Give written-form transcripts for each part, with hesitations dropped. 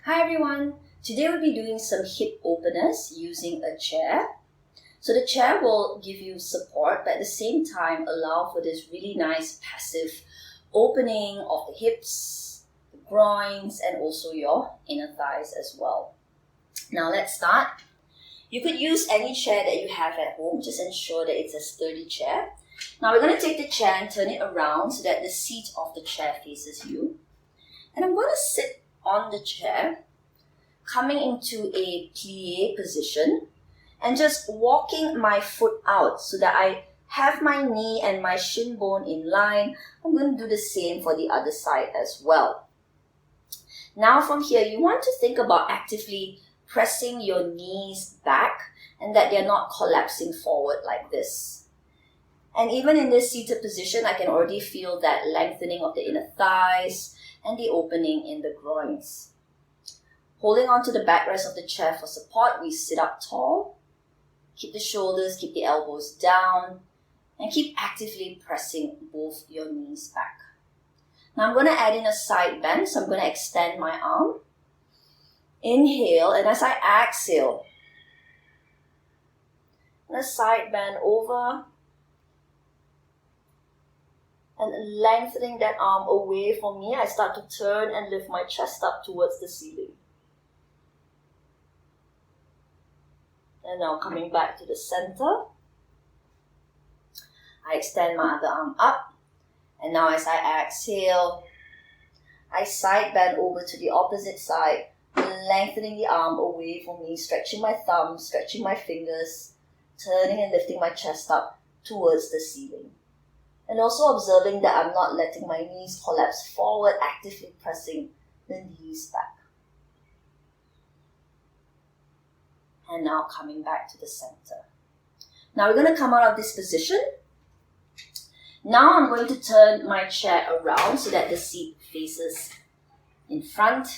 Hi everyone! Today we'll be doing some hip openers using a chair. So the chair will give you support, but at the same time allow for this really nice passive opening of the hips, the groins, and also your inner thighs as well. Now let's start. You could use any chair that you have at home, just ensure that it's a sturdy chair. Now we're going to take the chair and turn it around so that the seat of the chair faces you. And I'm going to sit on the chair, coming into a plie position and just walking my foot out so that I have my knee and my shin bone in line. I'm going to do the same for the other side as well. Now from here, you want to think about actively pressing your knees back and that they're not collapsing forward like this. And even in this seated position, I can already feel that lengthening of the inner thighs and the opening in the groins. Holding on to the backrest of the chair for support, we sit up tall. Keep the shoulders, keep the elbows down, and keep actively pressing both your knees back. Now I'm going to add in a side bend, so I'm going to extend my arm. Inhale, and as I exhale, and a side bend over, and lengthening that arm away from me, I start to turn and lift my chest up towards the ceiling. And now coming back to the center, I extend my other arm up. And now as I exhale, I side bend over to the opposite side, lengthening the arm away from me, stretching my thumb, stretching my fingers, turning and lifting my chest up towards the ceiling. And also observing that I'm not letting my knees collapse forward, actively pressing the knees back. And now coming back to the center. Now we're going to come out of this position. Now I'm going to turn my chair around so that the seat faces in front.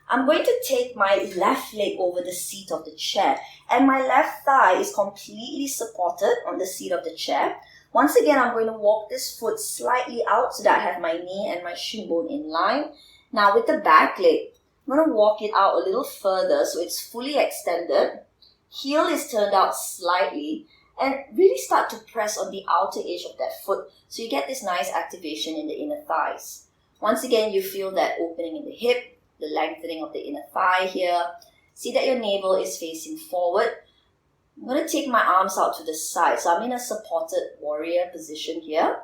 I'm going to take my left leg over the seat of the chair, and my left thigh is completely supported on the seat of the chair. Once again, I'm going to walk this foot slightly out so that I have my knee and my shin bone in line. Now with the back leg, I'm going to walk it out a little further so it's fully extended. Heel is turned out slightly and really start to press on the outer edge of that foot so you get this nice activation in the inner thighs. Once again, you feel that opening in the hip, the lengthening of the inner thigh here. See that your navel is facing forward. I'm going to take my arms out to the side. So I'm in a supported warrior position here.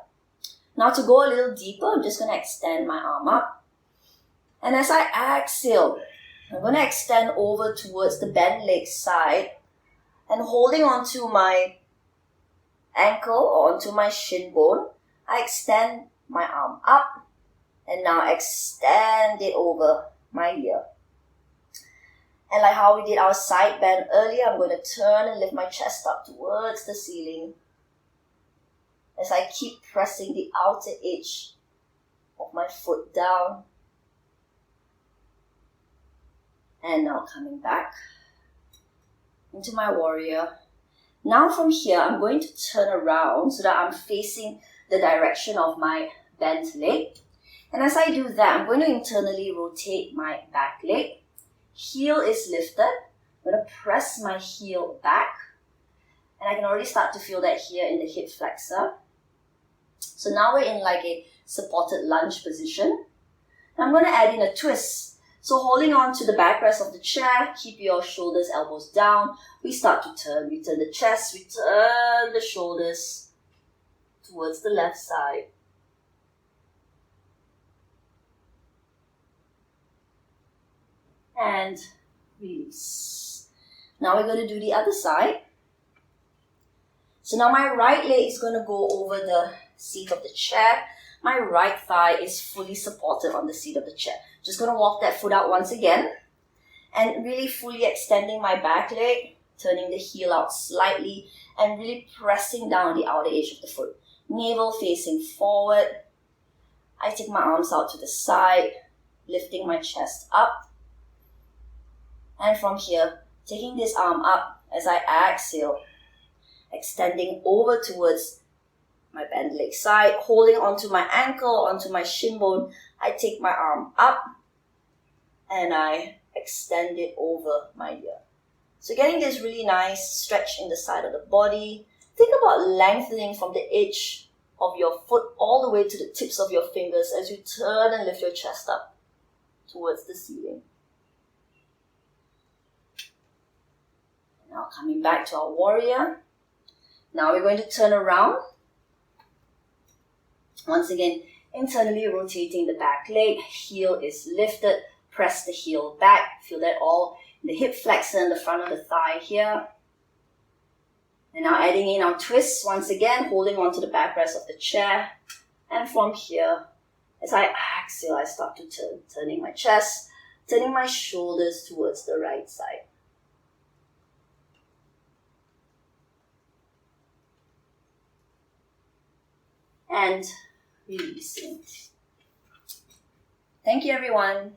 Now to go a little deeper, I'm just going to extend my arm up. And as I exhale, I'm going to extend over towards the bent leg side and holding onto my ankle or onto my shin bone, I extend my arm up and now extend it over my ear. And like how we did our side bend earlier, I'm going to turn and lift my chest up towards the ceiling as I keep pressing the outer edge of my foot down. And now coming back into my warrior. Now from here, I'm going to turn around so that I'm facing the direction of my bent leg. And as I do that, I'm going to internally rotate my back leg. Heel is lifted. I'm going to press my heel back. And I can already start to feel that here in the hip flexor. So now we're in like a supported lunge position. And I'm going to add in a twist. So holding on to the backrest of the chair, keep your shoulders, elbows down. We start to turn. We turn the chest, we turn the shoulders towards the left side. And release. Now we're going to do the other side. So now my right leg is going to go over the seat of the chair. My right thigh is fully supported on the seat of the chair. Just going to walk that foot out once again. And really fully extending my back leg, turning the heel out slightly, and really pressing down the outer edge of the foot. Navel facing forward. I take my arms out to the side, lifting my chest up. And from here, taking this arm up as I exhale, extending over towards my bent leg side, holding onto my ankle, onto my shin bone. I take my arm up and I extend it over my ear. So getting this really nice stretch in the side of the body. Think about lengthening from the edge of your foot all the way to the tips of your fingers as you turn and lift your chest up towards the ceiling. Now coming back to our warrior. Now we're going to turn around. Once again, internally rotating the back leg. Heel is lifted. Press the heel back. Feel that all in the hip flexor and the front of the thigh here. And now adding in our twists once again, holding onto the backrest of the chair. And from here, as I exhale, I start to turn, turning my chest, turning my shoulders towards the right side. And releasing. Thank you, everyone.